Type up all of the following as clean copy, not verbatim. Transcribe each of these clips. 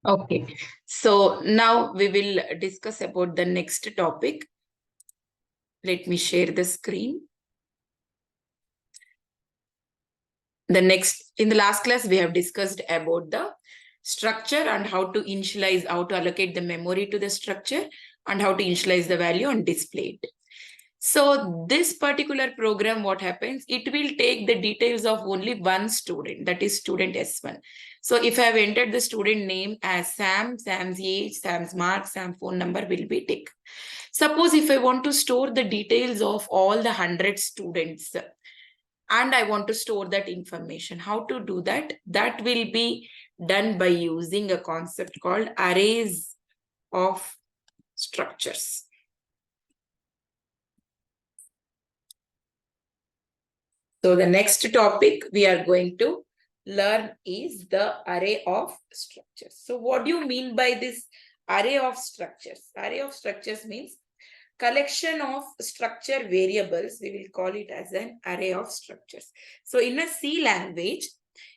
Okay, so now we will discuss about the next topic. Let me share the screen. In the last class, we have discussed about the structure and how to initialize, how to allocate the memory to the structure and how to initialize the value and display it. So this particular program, what happens, it will take the details of only one student, that is student S1. So if I have entered the student name as Sam, Sam's age, Sam's mark, Sam's phone number will be taken. Suppose if I want to store the details of all the 100 students and I want to store that information, how to do that? That will be done by using a concept called arrays of structures. So the next topic we are going to learn is the array of structures. So what do you mean by this array of structures? Array of structures means collection of structure variables. We will call it as an array of structures. So in a C language,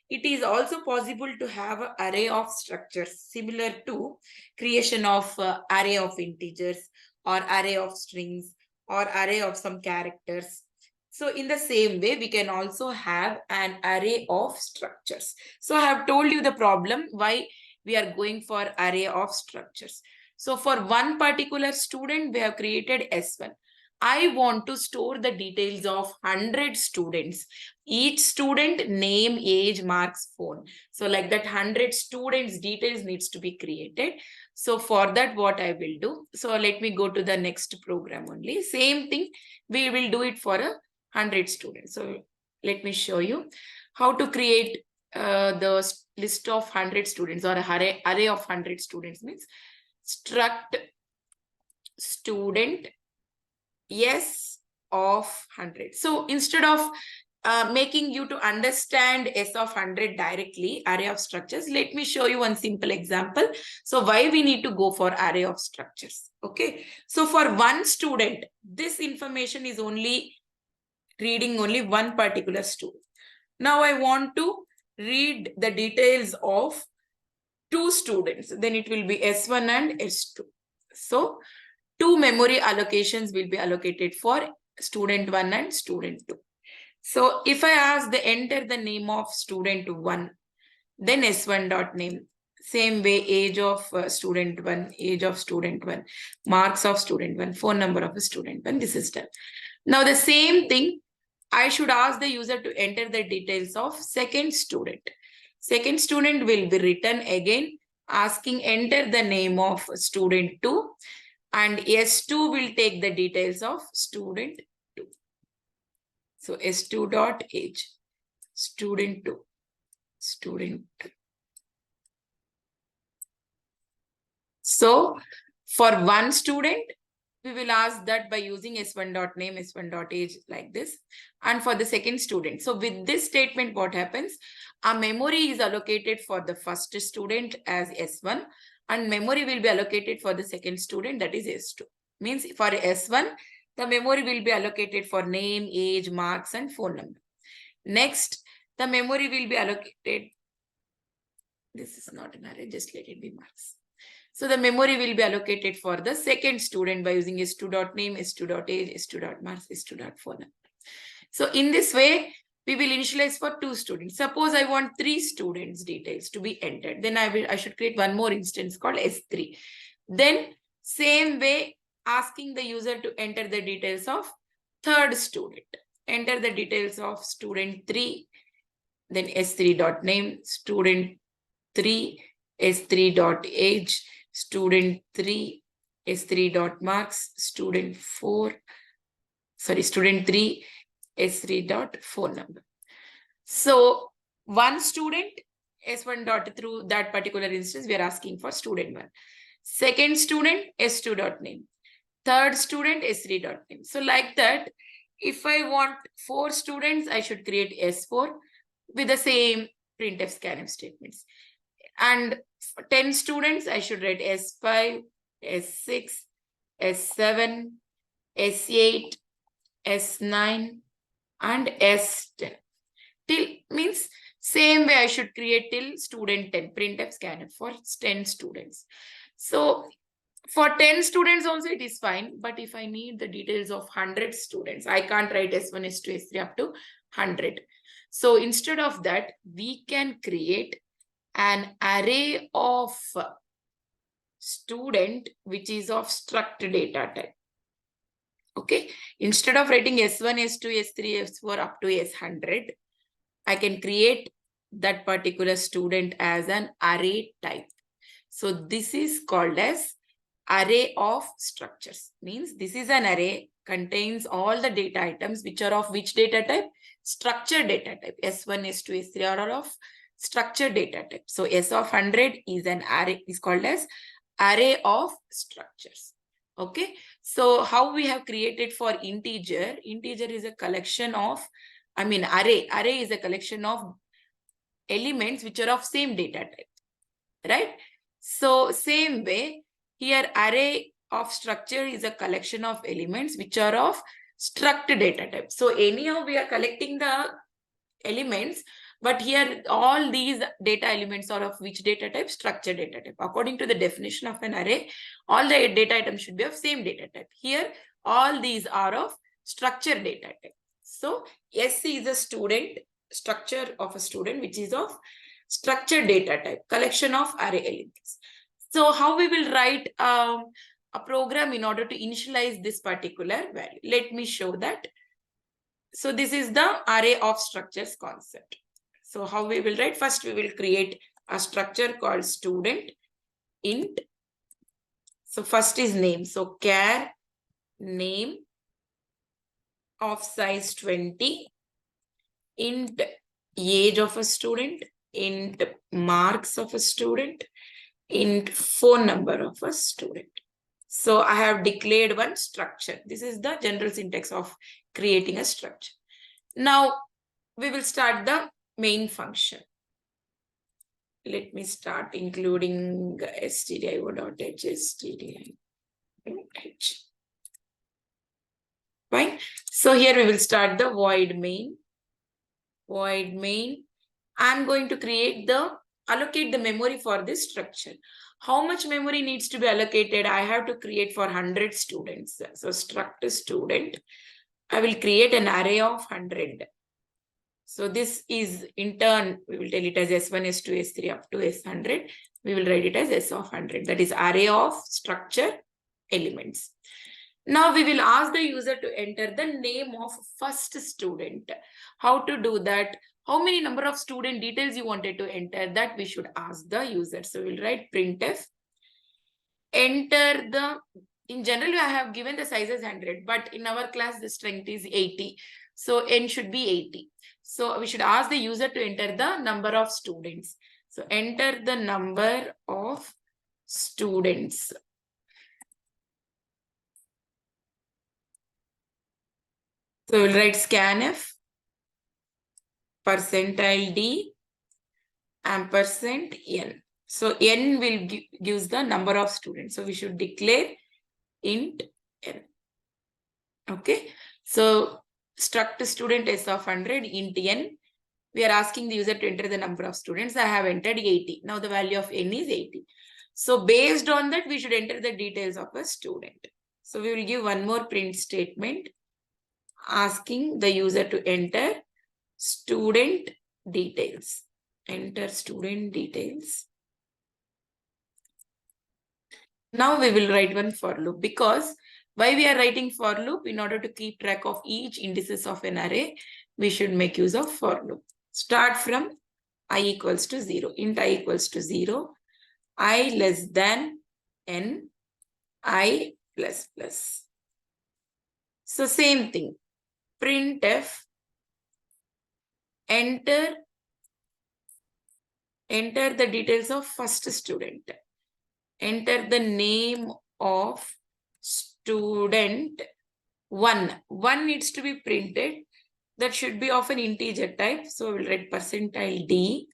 it is also possible to have an array of structures similar to creation of array of integers or array of strings or array of some characters. So in the same way, we can also have an array of structures. So I have told you the problem why we are going for array of structures. So for one particular student, we have created S1. I want to store the details of 100 students. Each student name, age, marks, phone. So like that 100 students details needs to be created. So for that, what I will do. So let me go to the next program only. Same thing. We will do it for a 100 students. So let me show you how to create the list of 100 students or array of 100 students means struct student S of 100. So instead of making you to understand S of 100 directly, array of structures, let me show you one simple example. So why we need to go for array of structures. Okay. So for one student, this information is only reading only one particular student. Now I want to read the details of two students. Then it will be S1 and S2. So two memory allocations will be allocated for student 1 and student 2. So if I ask the enter the name of student 1, then S1 dot name. Same way, age of student 1, age of student 1, marks of student 1, phone number of student 1. This is done. Now the same thing, I should ask the user to enter the details of second student. Second student will be written again asking enter the name of student 2 and S2 will take the details of student 2. So S2 dot age, student 2, student 2. So for one student, we will ask that by using S1 dot name, S1 dot age like this. And for the second student. So with this statement, what happens? A memory is allocated for the first student as S1 and memory will be allocated for the second student, that is S2. Means for S1, the memory will be allocated for name, age, marks and phone number. Next, the memory will be allocated. This is not an array, just let it be marks. So the memory will be allocated for the second student by using S2 dot name, S2 dot age, S2 dot marks, S2 dot phone number. So in this way, we will initialize for two students. Suppose I want three students details to be entered. Then I should create one more instance called S3. Then same way, asking the user to enter the details of third student. Enter the details of student 3. Then S3 dot name, student 3, S3 dot age, student 3, S3 dot marks, student 4, student 3, S3 dot phone number. So one student, S1 dot through that particular instance, we are asking for student 1. Second student, S2 dot name. Third student, S3 dot name. So like that, if I want 4 students, I should create S4 with the same printf scanf statements. And 10 students, I should write S5, S6, S7, S8, S9, and S10. Till means Same way I should create till student 10, printf scanf for 10 students. So for 10 students also it is fine, but if I need the details of 100 students, I can't write S1, S2, S3 up to 100. So instead of that, we can create an array of student which is of struct data type. Okay, instead of writing S1, S2, S3, S4 up to S100, I can create that particular student as an array type. So this is called as array of structures. Means this is an array, contains all the data items which are of which data type? Structured data type. S1, S2, S3 are of structured data type. So S of 100 is an array, is called as array of structures. Okay. So how we have created for integer? Integer is a collection of, array. Array is a collection of elements which are of same data type, right? So same way, here array of structure is a collection of elements which are of struct data type. So anyhow, we are collecting the elements, but here all these data elements are of which data type? Structure data type. According to the definition of an array, all the data items should be of same data type. Here, all these are of structure data type. So S is a student, structure of a student which is of structured data type, collection of array elements. So how we will write a program in order to initialize this particular value? Let me show that. So this is the array of structures concept. So how we will write? First, we will create a structure called student int. So first is name. So char name of size 20, int age of a student, int marks of a student, int phone number of a student. So I have declared one structure. This is the general syntax of creating a structure. Now we will start the main function. Let me start including stdio.h, stdio.h. Fine. So here we will start the void main. Void main. I'm going to allocate the memory for this structure. How much memory needs to be allocated? I have to create for 100 students. So struct student. I will create an array of 100. So this is in turn, we will tell it as S1, S2, S3 up to S100. We will write it as S of 100. That is array of structure elements. Now we will ask the user to enter the name of first student. How to do that? How many number of student details you wanted to enter, that we should ask the user. So we'll write printf. Enter the, in general, I have given the size as 100, but in our class, the strength is 80. So n should be 80. So we should ask the user to enter the number of students. So enter the number of students. So we'll write scanf, percentile d, ampersand n. So n will gives the number of students. So we should declare int n. Okay. So struct student s of 100, int n. We are asking the user to enter the number of students. I have entered 80. Now the value of n is 80. So based on that, we should enter the details of a student. So we will give one more print statement asking the user to enter student details. Enter student details. Now we will write one for loop, because why we are writing for loop? In order to keep track of each indices of an array, we should make use of for loop. Start from I equals to 0. Int I equals to 0. I less than n, I plus plus. So same thing. Printf, enter the details of first student. Enter the name of student 1. 1 needs to be printed. That should be of an integer type. So we'll write percentile d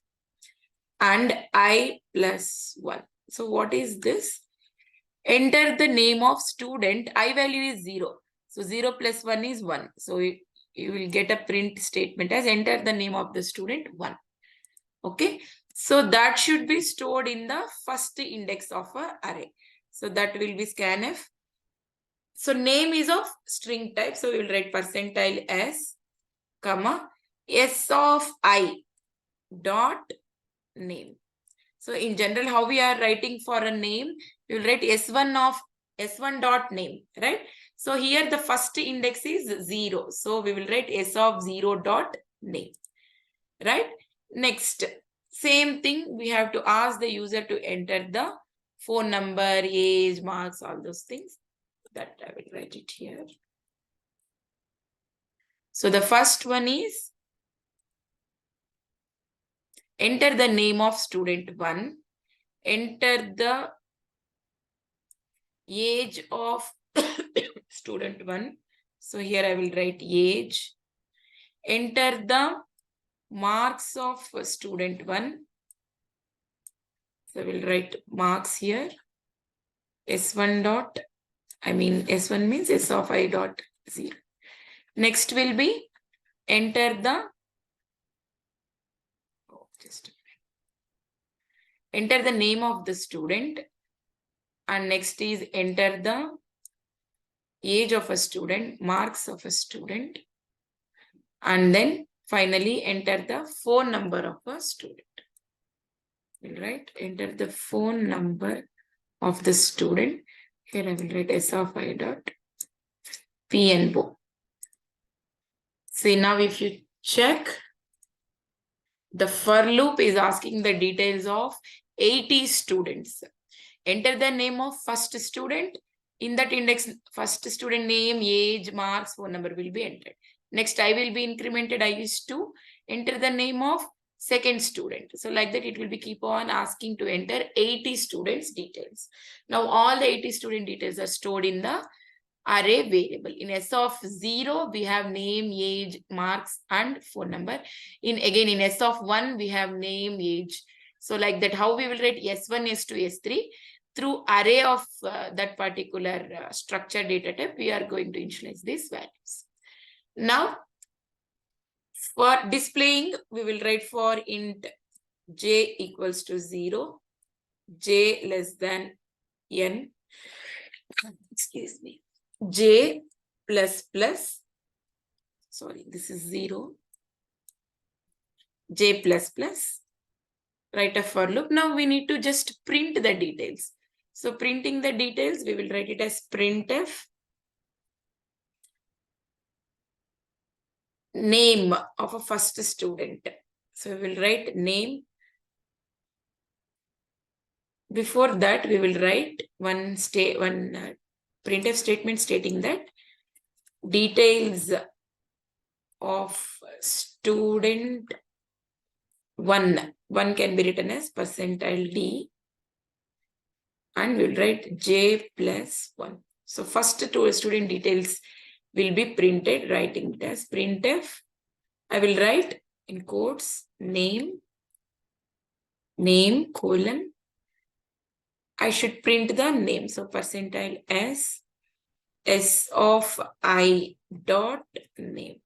and I plus 1. So what is this? Enter the name of student. I value is 0. So 0 plus 1 is 1. So you will get a print statement as enter the name of the student 1. Okay, so that should be stored in the first index of a array. So that will be scanf. So name is of string type. So we will write percentile s, comma, s of I dot name. So in general, how we are writing for a name, we will write s1 of s1 dot name, right? So here the first index is 0. So we will write s of 0 dot name, right? Next, same thing, we have to ask the user to enter the phone number, age, marks, all those things. That I will write it here. So the first one is enter the name of student 1, enter the age of student 1. So here I will write age, enter the marks of student 1. So I will write marks here, s1 dot, s1 means s of I dot 0. Next will be enter the, enter the name of the student, and next is enter the age of a student, marks of a student, and then finally enter the phone number of a student. Right, enter the phone number of the student. Here I will write s of I dot p and bo. See, now if you check, the for loop is asking the details of 80 students. Enter the name of first student. In that index, first student name, age, marks, phone number will be entered. Next, I will be incremented. I is to enter the name of second student. So like that, it will be keep on asking to enter 80 students details. Now, all the 80 student details are stored in the array variable. In S of 0, we have name, age, marks, and phone number. In S of 1, we have name, age. So like that, how we will write S1, S2, S3? Through array of that particular structure data type, we are going to initialize these values. Now, for displaying, we will write for int j equals to 0, j less than n, excuse me, j plus plus, sorry, this is 0, j plus plus, write a for loop. Now we need to just print the details. So printing the details, we will write it as printf name of a first student. So we will write name. Before that, we will write one printf statement stating that details of student 1 can be written as percentile d, and we'll write j plus 1. So first two student details will be printed, writing it as printf. I will write in quotes name colon. I should print the name. So percentile s of I dot name.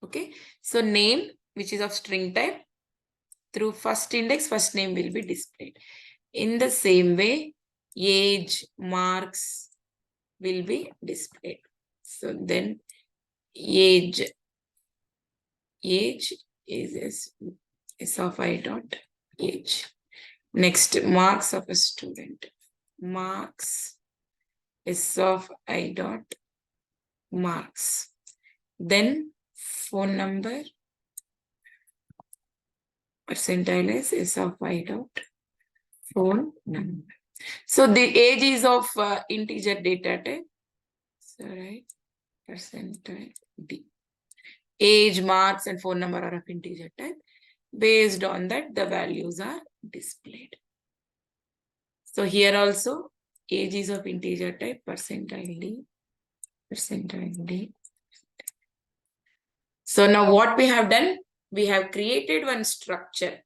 Okay. So name, which is of string type, through first index, first name will be displayed. In the same way, age, marks will be displayed. So then age is s of I dot age. Next, marks of a student. Marks s of I dot marks. Then phone number, percentile is s of I dot phone number. So the age is of integer data type. So right, percentile d. Age, marks, and phone number are of integer type. Based on that, the values are displayed. So here also, age is of integer type, percentile d. So now what we have done, we have created one structure.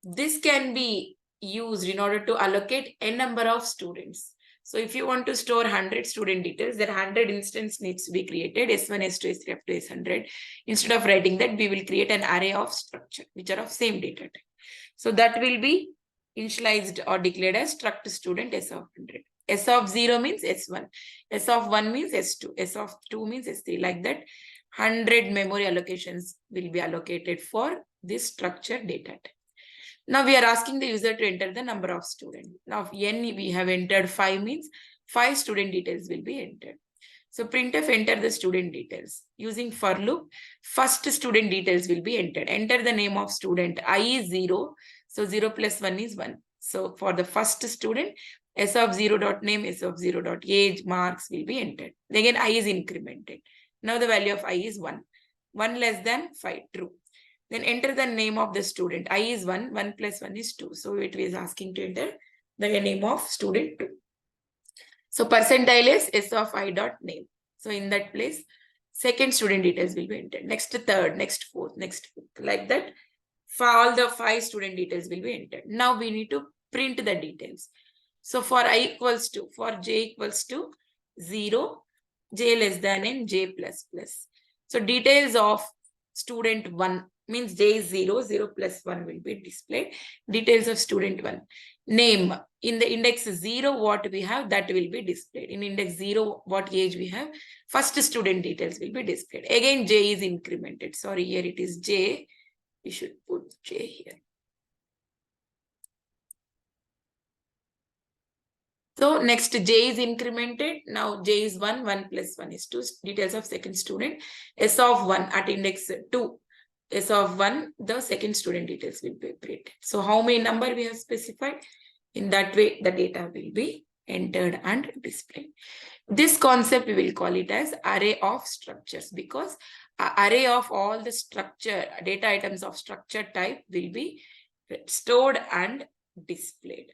This can be used in order to allocate a number of students. So if you want to store 100 student details, then 100 instance needs to be created, S1, S2, S3 up to S100. Instead of writing that, we will create an array of structure, which are of same data type. So that will be initialized or declared as struct student S of 100. S of 0 means S1. S of 1 means S2. S of 2 means S3. Like that, 100 memory allocations will be allocated for this structured data type. Now we are asking the user to enter the number of students. Now n we have entered 5 means 5 student details will be entered. So printf enter the student details. Using for loop, first student details will be entered. Enter the name of student. I is 0. So 0 plus 1 is 1. So for the first student, S of 0 dot name, S of 0 dot age, marks will be entered. Again, I is incremented. Now the value of I is 1. 1 less than 5, true. Then enter the name of the student. I is 1, 1 plus 1 is 2. So it is asking to enter the name of student 2. So percentile is S of I dot name. So in that place, second student details will be entered. Next third, next fourth, next fifth. Like that, for all the 5 student details will be entered. Now we need to print the details. So for I equals to, for j equals to 0, j less than n, j plus plus. So details of student 1 means j is 0, 0 plus 1 will be displayed. Details of student 1. Name, in the index 0, what we have, that will be displayed. In index 0, what age we have, first student details will be displayed. Again, j is incremented. Sorry, here it is j. We should put j here. So next j is incremented. Now j is 1, 1 plus 1 is 2. Details of second student. S of 1 at index 2. S of 1, the second student details will be printed. So how many number we have specified? In that way, the data will be entered and displayed. This concept we will call it as array of structures, because an array of all the structure data items of structure type will be stored and displayed.